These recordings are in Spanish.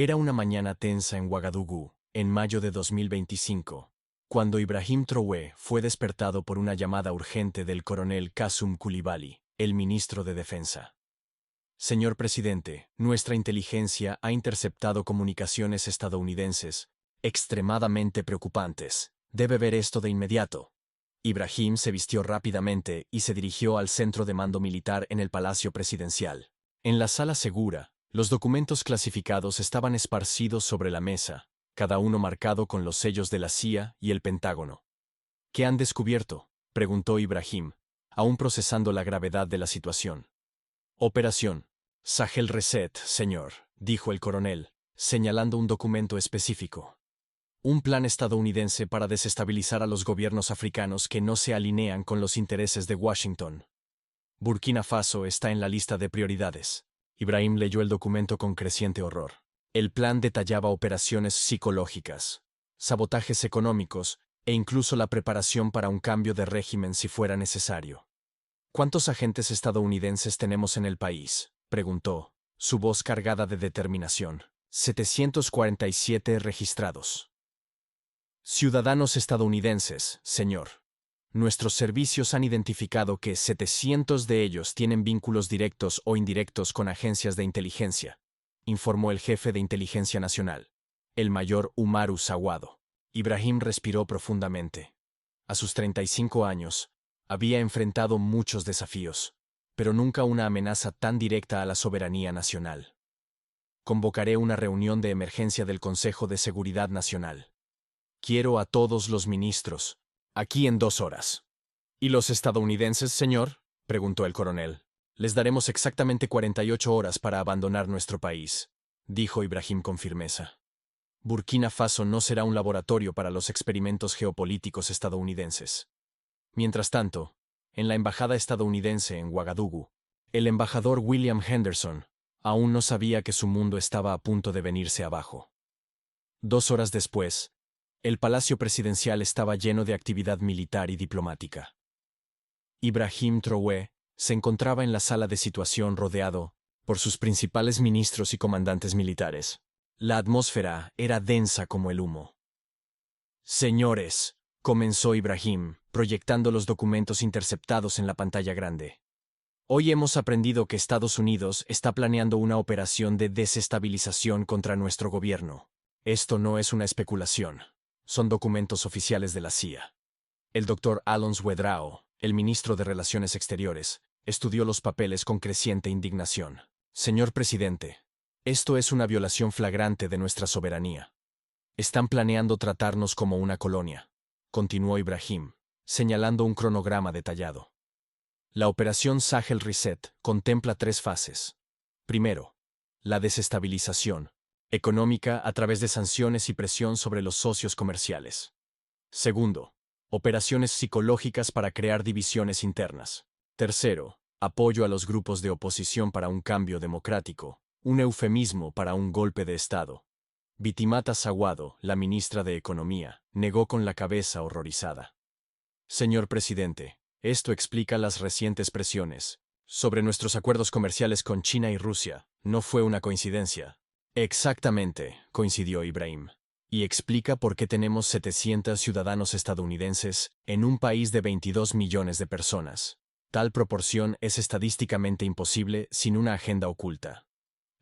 Era una mañana tensa en Ouagadougou, en mayo de 2025, cuando Ibrahim Traoré fue despertado por una llamada urgente del coronel Kassoum Coulibaly, el ministro de Defensa. Señor presidente, nuestra inteligencia ha interceptado comunicaciones estadounidenses extremadamente preocupantes. Debe ver esto de inmediato. Ibrahim se vistió rápidamente y se dirigió al centro de mando militar en el Palacio Presidencial. En la sala segura, los documentos clasificados estaban esparcidos sobre la mesa, cada uno marcado con los sellos de la CIA y el Pentágono. ¿Qué han descubierto?, preguntó Ibrahim, aún procesando la gravedad de la situación. Operación Sahel Reset, señor, dijo el coronel, señalando un documento específico. Un plan estadounidense para desestabilizar a los gobiernos africanos que no se alinean con los intereses de Washington. Burkina Faso está en la lista de prioridades. Ibrahim leyó el documento con creciente horror. El plan detallaba operaciones psicológicas, sabotajes económicos e incluso la preparación para un cambio de régimen si fuera necesario. ¿Cuántos agentes estadounidenses tenemos en el país?, preguntó, su voz cargada de determinación. 747 registrados. Ciudadanos estadounidenses, señor. Nuestros servicios han identificado que 700 de ellos tienen vínculos directos o indirectos con agencias de inteligencia, informó el jefe de Inteligencia Nacional, el mayor Umaru Sawado. Ibrahim respiró profundamente. A sus 35 años, había enfrentado muchos desafíos, pero nunca una amenaza tan directa a la soberanía nacional. Convocaré una reunión de emergencia del Consejo de Seguridad Nacional. Quiero a todos los ministros, aquí en 2 horas. ¿Y los estadounidenses, señor?, preguntó el coronel. Les daremos exactamente 48 horas para abandonar nuestro país, dijo Ibrahim con firmeza. Burkina Faso no será un laboratorio para los experimentos geopolíticos estadounidenses. Mientras tanto, en la embajada estadounidense en Ouagadougou, el embajador William Henderson aún no sabía que su mundo estaba a punto de venirse abajo. 2 horas después, el Palacio Presidencial estaba lleno de actividad militar y diplomática. Ibrahim Traoré se encontraba en la sala de situación rodeado por sus principales ministros y comandantes militares. La atmósfera era densa como el humo. Señores, comenzó Ibrahim, proyectando los documentos interceptados en la pantalla grande. Hoy hemos aprendido que Estados Unidos está planeando una operación de desestabilización contra nuestro gobierno. Esto no es una especulación. Son documentos oficiales de la CIA. El Dr. Alons Ouedraogo, el ministro de Relaciones Exteriores, estudió los papeles con creciente indignación. Señor presidente, esto es una violación flagrante de nuestra soberanía. Están planeando tratarnos como una colonia, continuó Ibrahim, señalando un cronograma detallado. La operación Sahel Reset contempla 3 fases. Primero, la desestabilización económica a través de sanciones y presión sobre los socios comerciales. Segundo, operaciones psicológicas para crear divisiones internas. Tercero, apoyo a los grupos de oposición para un cambio democrático, un eufemismo para un golpe de Estado. Vitimata Sawado, la ministra de Economía, negó con la cabeza horrorizada. Señor presidente, esto explica las recientes presiones sobre nuestros acuerdos comerciales con China y Rusia. No fue una coincidencia. Exactamente, coincidió Ibrahim. Y explica por qué tenemos 700 ciudadanos estadounidenses en un país de 22 millones de personas. Tal proporción es estadísticamente imposible sin una agenda oculta.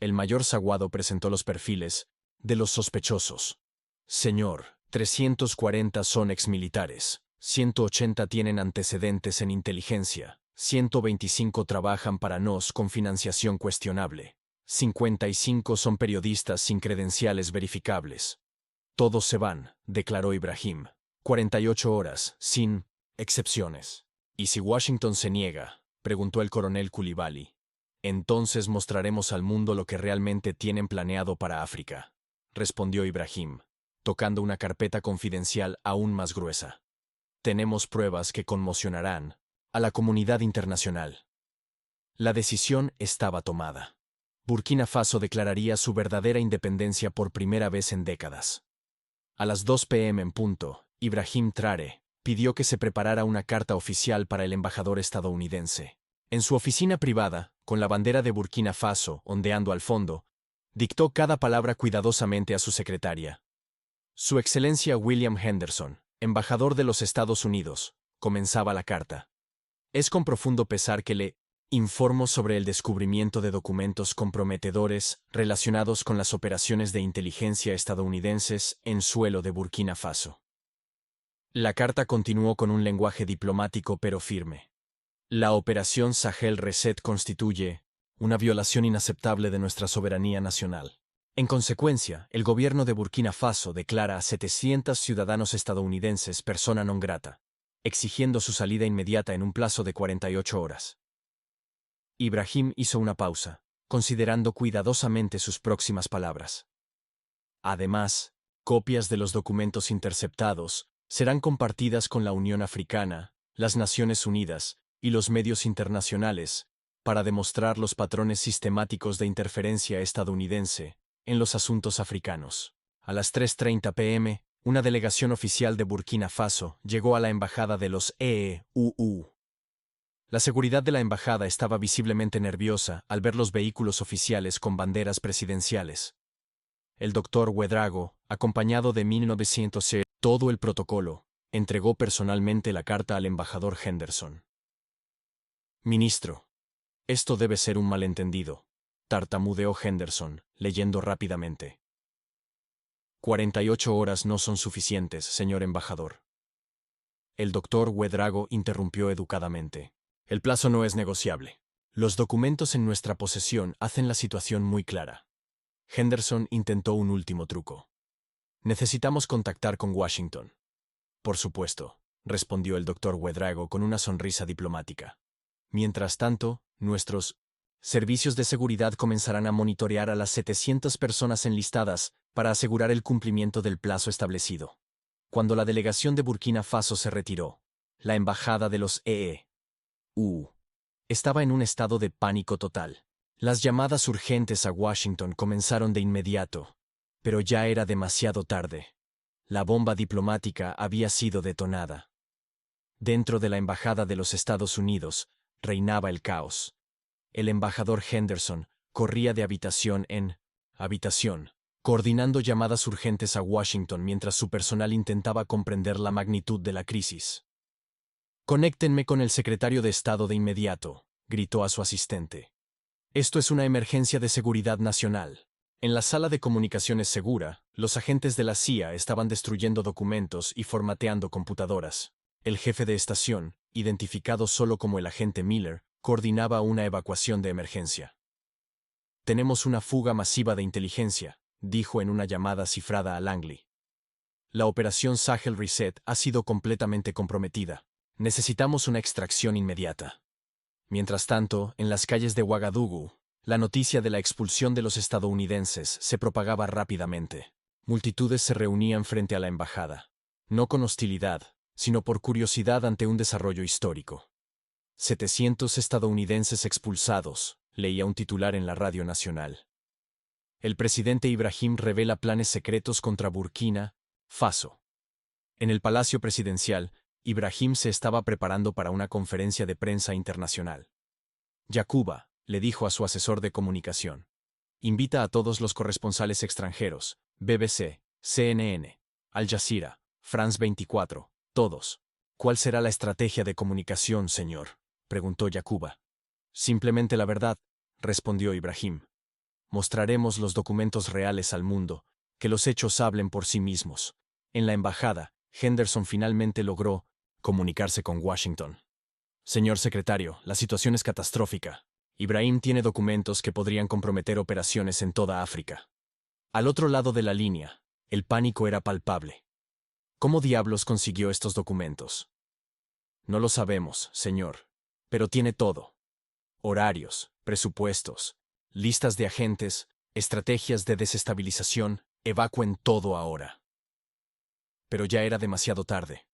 El mayor Sawado presentó los perfiles de los sospechosos. Señor, 340 son exmilitares, 180 tienen antecedentes en inteligencia, 125 trabajan para NOS con financiación cuestionable, 55 son periodistas sin credenciales verificables. Todos se van, declaró Ibrahim. 48 horas, sin excepciones. ¿Y si Washington se niega?, preguntó el coronel Coulibaly. Entonces mostraremos al mundo lo que realmente tienen planeado para África, respondió Ibrahim, tocando una carpeta confidencial aún más gruesa. Tenemos pruebas que conmocionarán a la comunidad internacional. La decisión estaba tomada. Burkina Faso declararía su verdadera independencia por primera vez en décadas. A las 2 p.m. en punto, Ibrahim Traoré pidió que se preparara una carta oficial para el embajador estadounidense. En su oficina privada, con la bandera de Burkina Faso ondeando al fondo, Dictó cada palabra cuidadosamente a su secretaria. Su Excelencia William Henderson, embajador de los Estados Unidos, comenzaba la carta. Es con profundo pesar que le informo sobre el descubrimiento de documentos comprometedores relacionados con las operaciones de inteligencia estadounidenses en suelo de Burkina Faso. La carta continuó con un lenguaje diplomático pero firme. La operación Sahel Reset constituye una violación inaceptable de nuestra soberanía nacional. En consecuencia, el gobierno de Burkina Faso declara a 700 ciudadanos estadounidenses persona non grata, exigiendo su salida inmediata en un plazo de 48 horas. Ibrahim hizo una pausa, considerando cuidadosamente sus próximas palabras. Además, copias de los documentos interceptados serán compartidas con la Unión Africana, las Naciones Unidas y los medios internacionales para demostrar los patrones sistemáticos de interferencia estadounidense en los asuntos africanos. A las 3:30 p.m., una delegación oficial de Burkina Faso llegó a la embajada de los EEUU. La seguridad de la embajada estaba visiblemente nerviosa al ver los vehículos oficiales con banderas presidenciales. El doctor Ouedraogo, acompañado de 1900 todo el protocolo, entregó personalmente la carta al embajador Henderson. Ministro, esto debe ser un malentendido, tartamudeó Henderson, leyendo rápidamente. 48 horas no son suficientes, señor embajador. El doctor Ouedraogo interrumpió educadamente. El plazo no es negociable. Los documentos en nuestra posesión hacen la situación muy clara. Henderson intentó un último truco. Necesitamos contactar con Washington. Por supuesto, respondió el doctor Ouedraogo con una sonrisa diplomática. Mientras tanto, nuestros servicios de seguridad comenzarán a monitorear a las 700 personas enlistadas para asegurar el cumplimiento del plazo establecido. Cuando la delegación de Burkina Faso se retiró, la embajada de los EEUU estaba en un estado de pánico total. Las llamadas urgentes a Washington comenzaron de inmediato, pero ya era demasiado tarde. La bomba diplomática había sido detonada. Dentro de la embajada de los Estados Unidos reinaba el caos. El embajador Henderson corría de habitación en habitación, coordinando llamadas urgentes a Washington mientras su personal intentaba comprender la magnitud de la crisis. «Conéctenme con el secretario de Estado de inmediato», gritó a su asistente. «Esto es una emergencia de seguridad nacional». En la sala de comunicaciones segura, los agentes de la CIA estaban destruyendo documentos y formateando computadoras. El jefe de estación, identificado solo como el agente Miller, coordinaba una evacuación de emergencia. «Tenemos una fuga masiva de inteligencia», dijo en una llamada cifrada a Langley. «La operación Sahel Reset ha sido completamente comprometida. Necesitamos una extracción inmediata». Mientras tanto, en las calles de Ouagadougou, la noticia de la expulsión de los estadounidenses se propagaba rápidamente. Multitudes se reunían frente a la embajada, no con hostilidad, sino por curiosidad ante un desarrollo histórico. 700 estadounidenses expulsados, leía un titular en la radio nacional. El presidente Ibrahim revela planes secretos contra Burkina Faso. En el Palacio Presidencial, Ibrahim se estaba preparando para una conferencia de prensa internacional. Yacuba, le dijo a su asesor de comunicación. Invita a todos los corresponsales extranjeros, BBC, CNN, Al Jazeera, France 24, todos. ¿Cuál será la estrategia de comunicación, señor?, preguntó Yacuba. Simplemente la verdad, respondió Ibrahim. Mostraremos los documentos reales al mundo, que los hechos hablen por sí mismos. En la embajada, Henderson finalmente logró comunicarse con Washington. Señor secretario, la situación es catastrófica. Ibrahim tiene documentos que podrían comprometer operaciones en toda África. Al otro lado de la línea, el pánico era palpable. ¿Cómo diablos consiguió estos documentos? No lo sabemos, señor. Pero tiene todo. Horarios, presupuestos, listas de agentes, estrategias de desestabilización, evacúen todo ahora. Pero ya era demasiado tarde.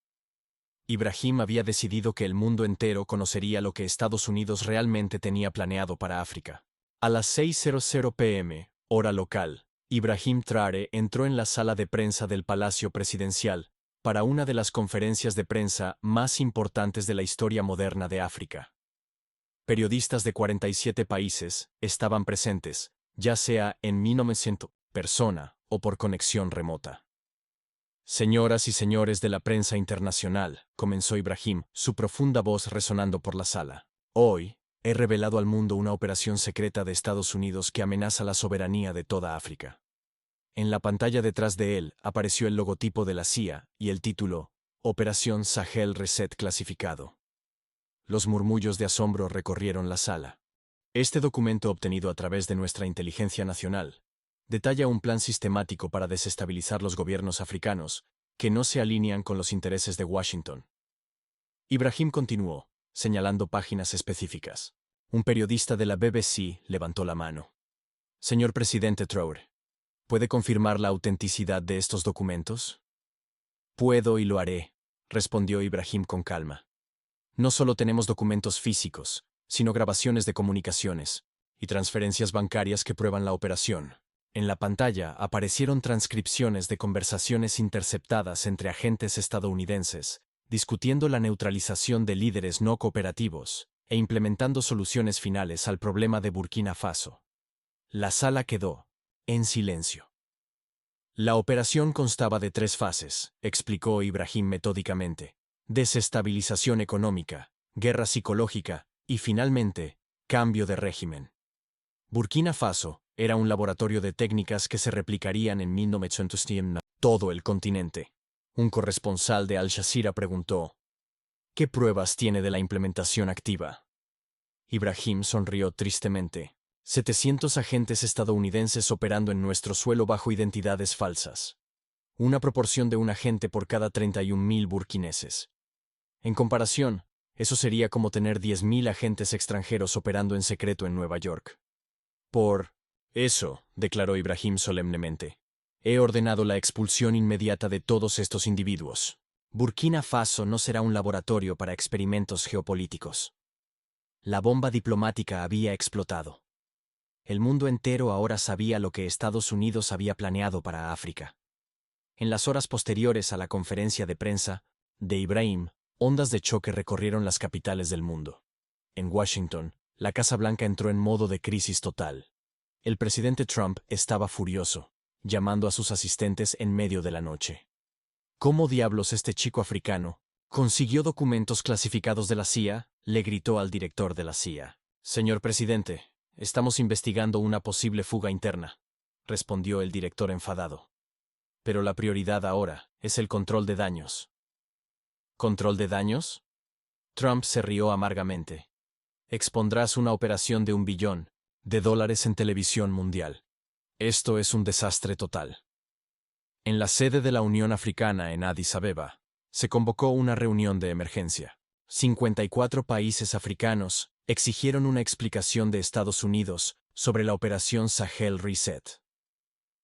Ibrahim había decidido que el mundo entero conocería lo que Estados Unidos realmente tenía planeado para África. A las 6:00 p.m., hora local, Ibrahim Traoré entró en la sala de prensa del Palacio Presidencial para una de las conferencias de prensa más importantes de la historia moderna de África. Periodistas de 47 países estaban presentes, ya sea en 1900 persona o por conexión remota. Señoras y señores de la prensa internacional, comenzó Ibrahim, su profunda voz resonando por la sala. Hoy, he revelado al mundo una operación secreta de Estados Unidos que amenaza la soberanía de toda África. En la pantalla detrás de él apareció el logotipo de la CIA y el título, Operación Sahel Reset clasificado. Los murmullos de asombro recorrieron la sala. Este documento obtenido a través de nuestra inteligencia nacional detalla un plan sistemático para desestabilizar los gobiernos africanos que no se alinean con los intereses de Washington. Ibrahim continuó, señalando páginas específicas. Un periodista de la BBC levantó la mano. Señor presidente Traoré, ¿puede confirmar la autenticidad de estos documentos? Puedo y lo haré, respondió Ibrahim con calma. No solo tenemos documentos físicos, sino grabaciones de comunicaciones y transferencias bancarias que prueban la operación. En la pantalla aparecieron transcripciones de conversaciones interceptadas entre agentes estadounidenses, discutiendo la neutralización de líderes no cooperativos e implementando soluciones finales al problema de Burkina Faso. La sala quedó en silencio. La operación constaba de 3 fases, explicó Ibrahim metódicamente: desestabilización económica, guerra psicológica y, finalmente, cambio de régimen. Burkina Faso era un laboratorio de técnicas que se replicarían en 1900 en todo el continente. Un corresponsal de Al Jazeera preguntó: ¿qué pruebas tiene de la implementación activa? Ibrahim sonrió tristemente. 700 agentes estadounidenses operando en nuestro suelo bajo identidades falsas. Una proporción de un agente por cada 31.000 burkineses. En comparación, eso sería como tener 10.000 agentes extranjeros operando en secreto en Nueva York. Por eso, declaró Ibrahim solemnemente, he ordenado la expulsión inmediata de todos estos individuos. Burkina Faso no será un laboratorio para experimentos geopolíticos. La bomba diplomática había explotado. El mundo entero ahora sabía lo que Estados Unidos había planeado para África. En las horas posteriores a la conferencia de prensa de Ibrahim, ondas de choque recorrieron las capitales del mundo. En Washington, la Casa Blanca entró en modo de crisis total. El presidente Trump estaba furioso, llamando a sus asistentes en medio de la noche. ¿Cómo diablos este chico africano consiguió documentos clasificados de la CIA?, le gritó al director de la CIA. Señor presidente, estamos investigando una posible fuga interna, respondió el director enfadado. Pero la prioridad ahora es el control de daños. ¿Control de daños? Trump se rió amargamente. Expondrás una operación de $1 billón en televisión mundial. Esto es un desastre total. En la sede de la Unión Africana en Addis Abeba, se convocó una reunión de emergencia. 54 países africanos exigieron una explicación de Estados Unidos sobre la operación Sahel Reset.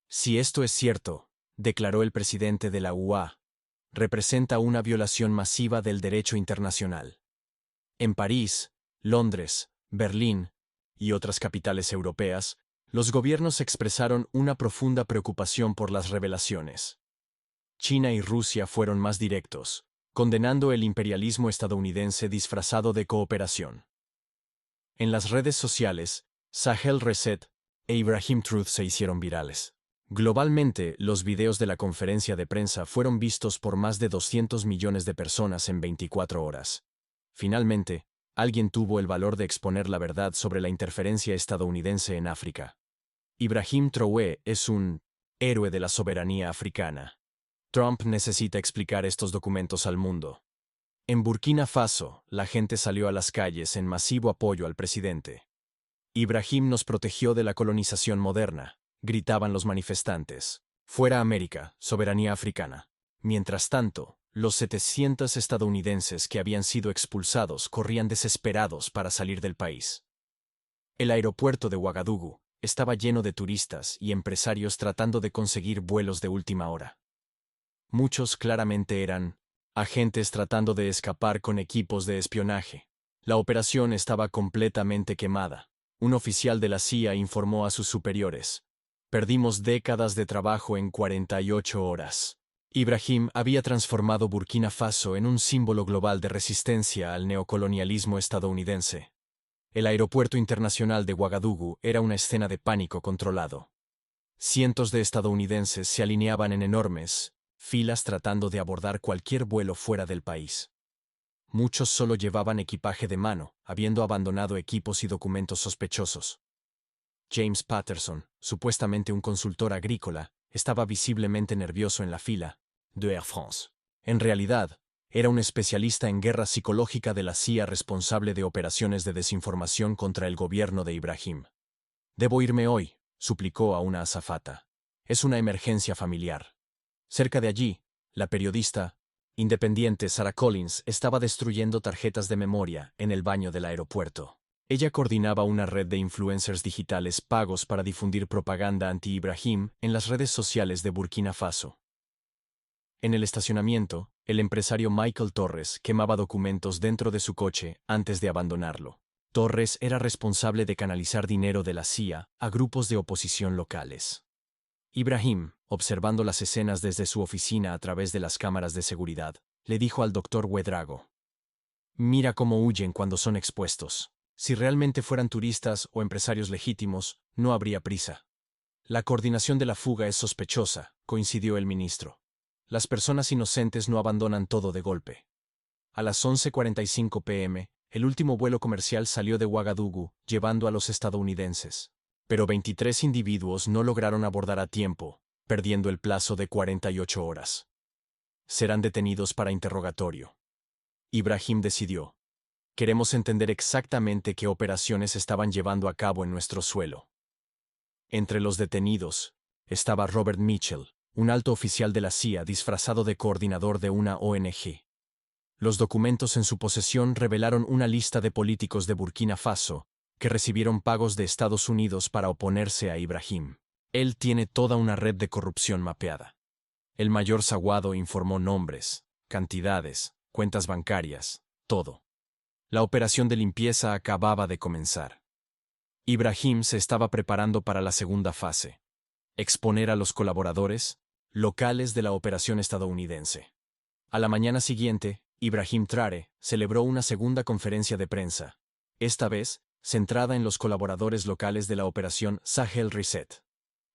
Si esto es cierto, declaró el presidente de la UA, representa una violación masiva del derecho internacional. En París, Londres, Berlín y otras capitales europeas, los gobiernos expresaron una profunda preocupación por las revelaciones. China y Rusia fueron más directos, condenando el imperialismo estadounidense disfrazado de cooperación. En las redes sociales, Sahel Reset e Ibrahim Truth se hicieron virales. Globalmente, los videos de la conferencia de prensa fueron vistos por más de 200 millones de personas en 24 horas. Finalmente, alguien tuvo el valor de exponer la verdad sobre la interferencia estadounidense en África. Ibrahim Traoré es un héroe de la soberanía africana. Trump necesita explicar estos documentos al mundo. En Burkina Faso, la gente salió a las calles en masivo apoyo al presidente. Ibrahim nos protegió de la colonización moderna, gritaban los manifestantes. Fuera América, soberanía africana. Mientras tanto, los 700 estadounidenses que habían sido expulsados corrían desesperados para salir del país. El aeropuerto de Ouagadougou estaba lleno de turistas y empresarios tratando de conseguir vuelos de última hora. Muchos claramente eran agentes tratando de escapar con equipos de espionaje. La operación estaba completamente quemada. Un oficial de la CIA informó a sus superiores: perdimos décadas de trabajo en 48 horas. Ibrahim había transformado Burkina Faso en un símbolo global de resistencia al neocolonialismo estadounidense. El aeropuerto internacional de Ouagadougou era una escena de pánico controlado. Cientos de estadounidenses se alineaban en enormes filas tratando de abordar cualquier vuelo fuera del país. Muchos solo llevaban equipaje de mano, habiendo abandonado equipos y documentos sospechosos. James Patterson, supuestamente un consultor agrícola, estaba visiblemente nervioso en la fila de Air France. En realidad, era un especialista en guerra psicológica de la CIA responsable de operaciones de desinformación contra el gobierno de Ibrahim. «Debo irme hoy», suplicó a una azafata. «Es una emergencia familiar». Cerca de allí, la periodista independiente Sarah Collins estaba destruyendo tarjetas de memoria en el baño del aeropuerto. Ella coordinaba una red de influencers digitales pagos para difundir propaganda anti-Ibrahim en las redes sociales de Burkina Faso. En el estacionamiento, el empresario Michael Torres quemaba documentos dentro de su coche antes de abandonarlo. Torres era responsable de canalizar dinero de la CIA a grupos de oposición locales. Ibrahim, observando las escenas desde su oficina a través de las cámaras de seguridad, le dijo al doctor Ouedraogo: «Mira cómo huyen cuando son expuestos. Si realmente fueran turistas o empresarios legítimos, no habría prisa». «La coordinación de la fuga es sospechosa», coincidió el ministro. «Las personas inocentes no abandonan todo de golpe». A las 11:45 p.m., el último vuelo comercial salió de Ouagadougou, llevando a los estadounidenses. Pero 23 individuos no lograron abordar a tiempo, perdiendo el plazo de 48 horas. Serán detenidos para interrogatorio. Ibrahim decidió: «Queremos entender exactamente qué operaciones estaban llevando a cabo en nuestro suelo». Entre los detenidos estaba Robert Mitchell, un alto oficial de la CIA disfrazado de coordinador de una ONG. Los documentos en su posesión revelaron una lista de políticos de Burkina Faso que recibieron pagos de Estados Unidos para oponerse a Ibrahim. Él tiene toda una red de corrupción mapeada. El mayor Saguado informó nombres, cantidades, cuentas bancarias, todo. La operación de limpieza acababa de comenzar. Ibrahim se estaba preparando para la segunda fase: exponer a los colaboradores locales de la operación estadounidense. A la mañana siguiente, Ibrahim Traore celebró una segunda conferencia de prensa, esta vez centrada en los colaboradores locales de la operación Sahel Reset.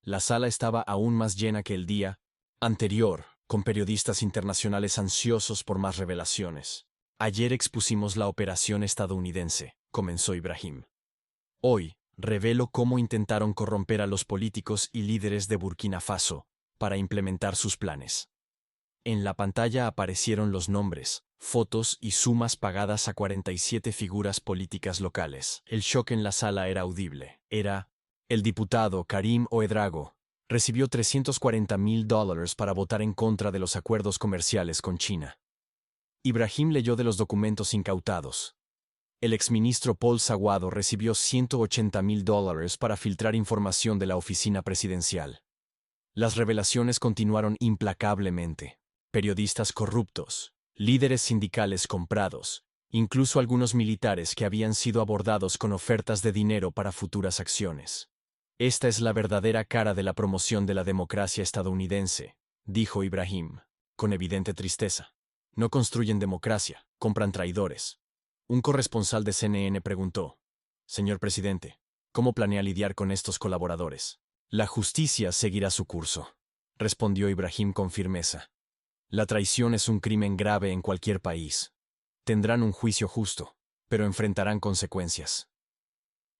La sala estaba aún más llena que el día anterior, con periodistas internacionales ansiosos por más revelaciones. «Ayer expusimos la operación estadounidense», comenzó Ibrahim. «Hoy, revelo cómo intentaron corromper a los políticos y líderes de Burkina Faso para implementar sus planes». En la pantalla aparecieron los nombres, fotos y sumas pagadas a 47 figuras políticas locales. El shock en la sala era audible. El diputado Karim Ouedraogo recibió $340,000 para votar en contra de los acuerdos comerciales con China. Ibrahim leyó de los documentos incautados. El exministro Paul Saguado recibió $180,000 para filtrar información de la oficina presidencial. Las revelaciones continuaron implacablemente. Periodistas corruptos, líderes sindicales comprados, incluso algunos militares que habían sido abordados con ofertas de dinero para futuras acciones. «Esta es la verdadera cara de la promoción de la democracia estadounidense», dijo Ibrahim, con evidente tristeza. «No construyen democracia, compran traidores». Un corresponsal de CNN preguntó: «Señor presidente, ¿cómo planea lidiar con estos colaboradores?» «La justicia seguirá su curso», respondió Ibrahim con firmeza. «La traición es un crimen grave en cualquier país. Tendrán un juicio justo, pero enfrentarán consecuencias».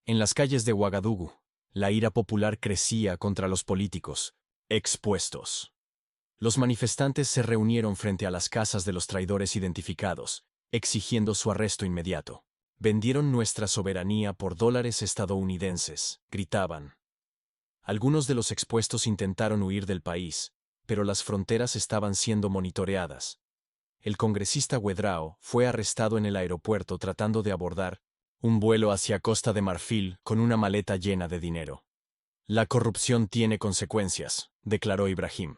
En las calles de Ouagadougou, la ira popular crecía contra los políticos expuestos. Los manifestantes se reunieron frente a las casas de los traidores identificados, exigiendo su arresto inmediato. «Vendieron nuestra soberanía por dólares estadounidenses», gritaban. Algunos de los expuestos intentaron huir del país, pero las fronteras estaban siendo monitoreadas. El congresista Ouedraogo fue arrestado en el aeropuerto tratando de abordar un vuelo hacia Costa de Marfil con una maleta llena de dinero. «La corrupción tiene consecuencias», declaró Ibrahim.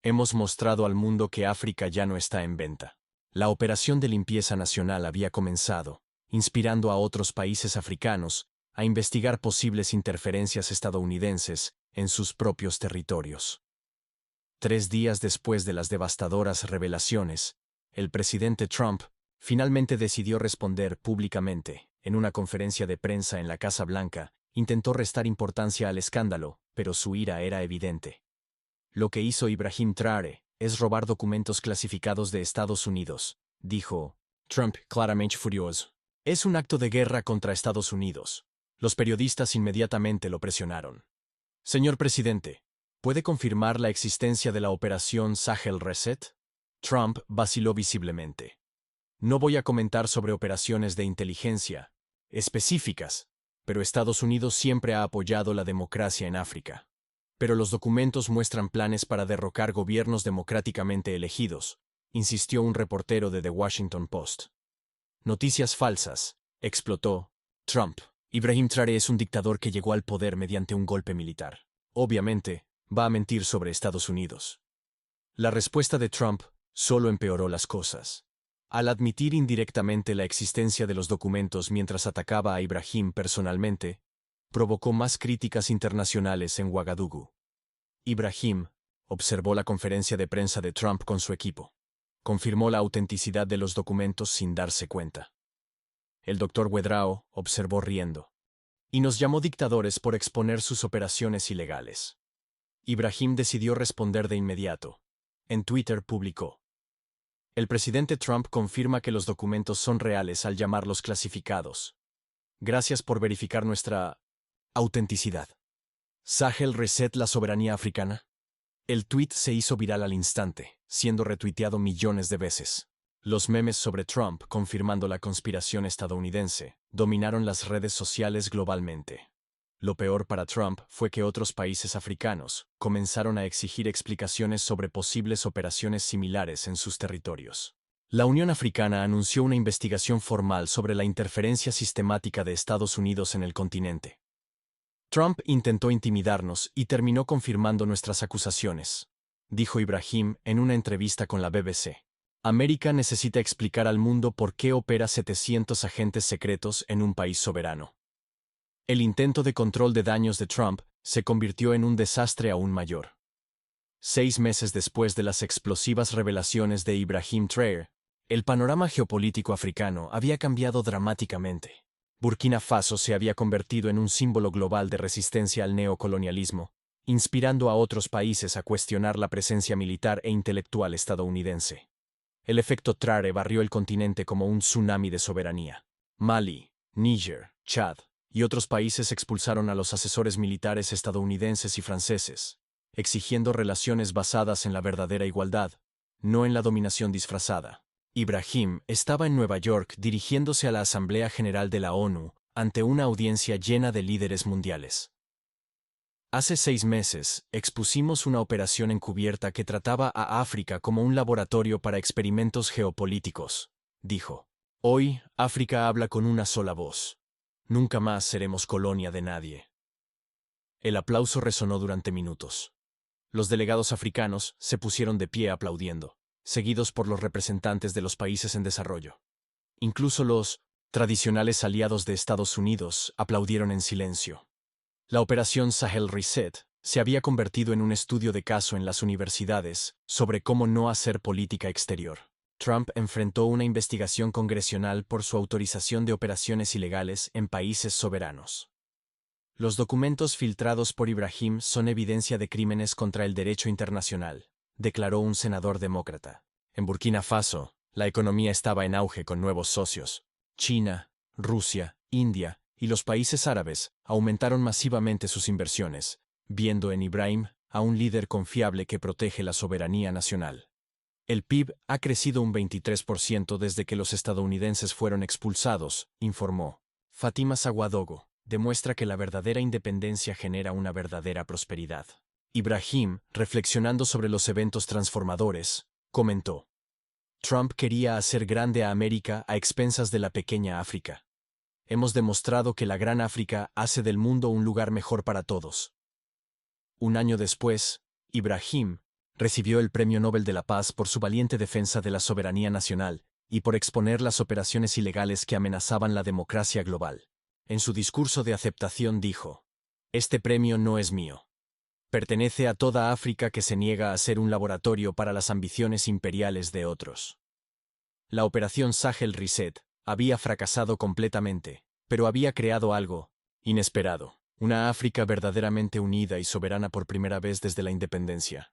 «Hemos mostrado al mundo que África ya no está en venta». La operación de limpieza nacional había comenzado, inspirando a otros países africanos a investigar posibles interferencias estadounidenses en sus propios territorios. 3 días después de las devastadoras revelaciones, el presidente Trump finalmente decidió responder públicamente en una conferencia de prensa en la Casa Blanca, intentó restar importancia al escándalo, pero su ira era evidente. Lo que hizo Ibrahim Traoré es robar documentos clasificados de Estados Unidos, dijo Trump, claramente furioso. Es un acto de guerra contra Estados Unidos. Los periodistas inmediatamente lo presionaron. Señor presidente, ¿puede confirmar la existencia de la operación Sahel Reset? Trump vaciló visiblemente. No voy a comentar sobre operaciones de inteligencia específicas, pero Estados Unidos siempre ha apoyado la democracia en África. Pero los documentos muestran planes para derrocar gobiernos democráticamente elegidos, insistió un reportero de The Washington Post. Noticias falsas, explotó Trump. Ibrahim Traoré es un dictador que llegó al poder mediante un golpe militar. Obviamente, va a mentir sobre Estados Unidos. La respuesta de Trump solo empeoró las cosas. Al admitir indirectamente la existencia de los documentos mientras atacaba a Ibrahim personalmente, provocó más críticas internacionales en Ouagadougou. Ibrahim observó la conferencia de prensa de Trump con su equipo. Confirmó la autenticidad de los documentos sin darse cuenta. El doctor Ouedraogo observó riendo. Y nos llamó dictadores por exponer sus operaciones ilegales. Ibrahim decidió responder de inmediato. En Twitter publicó: el presidente Trump confirma que los documentos son reales al llamarlos clasificados. Gracias por verificar nuestra autenticidad. ¿Sahel Reset la soberanía africana? El tuit se hizo viral al instante, siendo retuiteado millones de veces. Los memes sobre Trump confirmando la conspiración estadounidense dominaron las redes sociales globalmente. Lo peor para Trump fue que otros países africanos comenzaron a exigir explicaciones sobre posibles operaciones similares en sus territorios. La Unión Africana anunció una investigación formal sobre la interferencia sistemática de Estados Unidos en el continente. Trump intentó intimidarnos y terminó confirmando nuestras acusaciones, dijo Ibrahim en una entrevista con la BBC. América necesita explicar al mundo por qué opera 700 agentes secretos en un país soberano. El intento de control de daños de Trump se convirtió en un desastre aún mayor. 6 meses después de las explosivas revelaciones de Ibrahim Traoré, el panorama geopolítico africano había cambiado dramáticamente. Burkina Faso se había convertido en un símbolo global de resistencia al neocolonialismo, inspirando a otros países a cuestionar la presencia militar e intelectual estadounidense. El efecto Traoré barrió el continente como un tsunami de soberanía. Mali, Níger, Chad y otros países expulsaron a los asesores militares estadounidenses y franceses, exigiendo relaciones basadas en la verdadera igualdad, no en la dominación disfrazada. Ibrahim estaba en Nueva York dirigiéndose a la Asamblea General de la ONU ante una audiencia llena de líderes mundiales. Hace 6 meses, expusimos una operación encubierta que trataba a África como un laboratorio para experimentos geopolíticos, dijo. Hoy, África habla con una sola voz. Nunca más seremos colonia de nadie. El aplauso resonó durante minutos. Los delegados africanos se pusieron de pie aplaudiendo, seguidos por los representantes de los países en desarrollo. Incluso los tradicionales aliados de Estados Unidos aplaudieron en silencio. La operación Sahel Reset se había convertido en un estudio de caso en las universidades sobre cómo no hacer política exterior. Trump enfrentó una investigación congresional por su autorización de operaciones ilegales en países soberanos. Los documentos filtrados por Ibrahim son evidencia de crímenes contra el derecho internacional, declaró un senador demócrata. En Burkina Faso, la economía estaba en auge con nuevos socios. China, Rusia, India y los países árabes aumentaron masivamente sus inversiones, viendo en Ibrahim a un líder confiable que protege la soberanía nacional. El PIB ha crecido un 23% desde que los estadounidenses fueron expulsados, informó. Fátima Ouedraogo demuestra que la verdadera independencia genera una verdadera prosperidad. Ibrahim, reflexionando sobre los eventos transformadores, comentó: Trump quería hacer grande a América a expensas de la pequeña África. Hemos demostrado que la gran África hace del mundo un lugar mejor para todos. Un año después, Ibrahim recibió el Premio Nobel de la Paz por su valiente defensa de la soberanía nacional y por exponer las operaciones ilegales que amenazaban la democracia global. En su discurso de aceptación dijo: este premio no es mío. Pertenece a toda África que se niega a ser un laboratorio para las ambiciones imperiales de otros. La operación Sahel Reset había fracasado completamente, pero había creado algo inesperado, una África verdaderamente unida y soberana por primera vez desde la independencia.